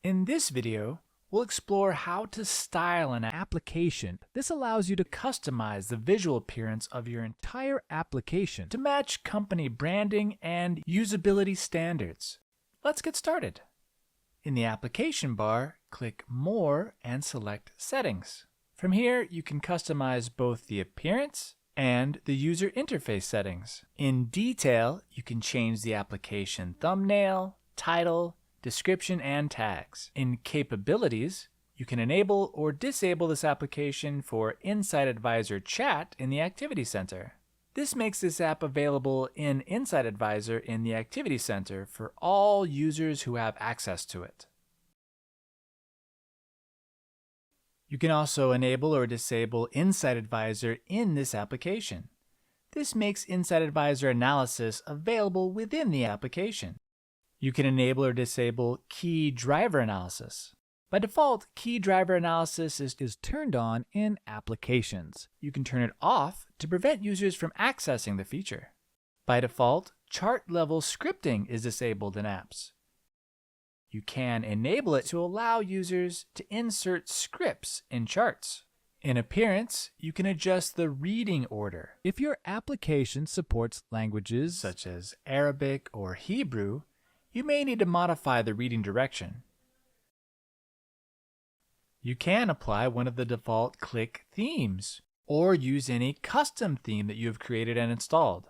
In this video, we'll explore how to style an application. This allows you to customize the visual appearance of your entire application to match company branding and usability standards. Let's get started. In the application bar, click More and select Settings. From here, you can customize both the appearance and the user interface settings. In Detail, you can change the application thumbnail, title, description, and tags. In Capabilities, you can enable or disable this application for Insight Advisor chat in the Activity Center. This makes this app available in Insight Advisor in the Activity Center for all users who have access to it. You can also enable or disable Insight Advisor in this application. This makes Insight Advisor analysis available within the application. You can enable or disable Key Driver Analysis. By default, Key Driver Analysis is turned on in Applications. You can turn it off to prevent users from accessing the feature. By default, Chart Level Scripting is disabled in apps. You can enable it to allow users to insert scripts in charts. In Appearance, you can adjust the reading order. If your application supports languages such as Arabic or Hebrew, you may need to modify the reading direction. You can apply one of the default Qlik themes, or use any custom theme that you have created and installed.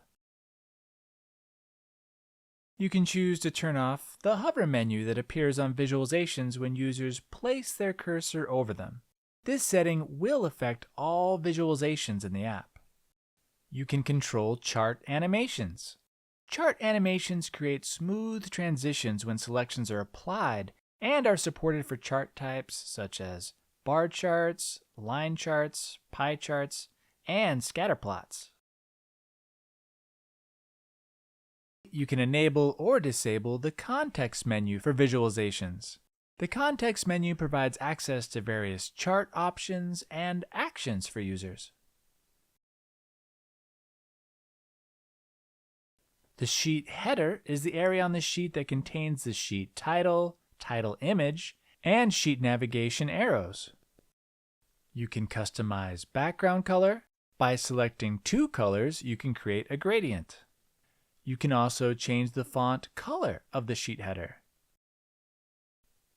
You can choose to turn off the hover menu that appears on visualizations when users place their cursor over them. This setting will affect all visualizations in the app. You can control chart animations. Chart animations create smooth transitions when selections are applied and are supported for chart types such as bar charts, line charts, pie charts, and scatter plots. You can enable or disable the context menu for visualizations. The context menu provides access to various chart options and actions for users. The sheet header is the area on the sheet that contains the sheet title, title image, and sheet navigation arrows. You can customize background color. By selecting two colors, you can create a gradient. You can also change the font color of the sheet header.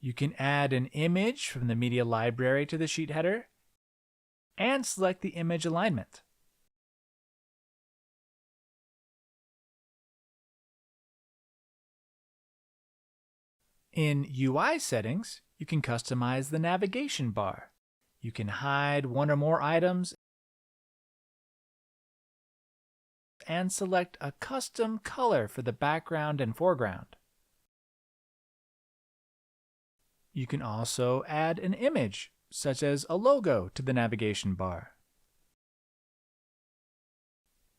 You can add an image from the media library to the sheet header and select the image alignment. In UI settings, you can customize the navigation bar. You can hide one or more items and select a custom color for the background and foreground. You can also add an image, such as a logo, to the navigation bar.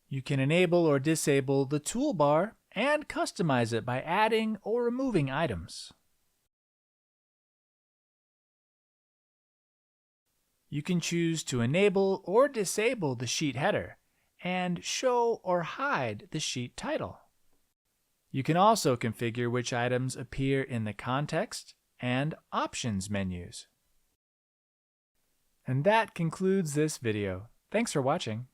You can enable or disable the toolbar and customize it by adding or removing items. You can choose to enable or disable the sheet header and show or hide the sheet title. You can also configure which items appear in the context and options menus. And that concludes this video. Thanks for watching.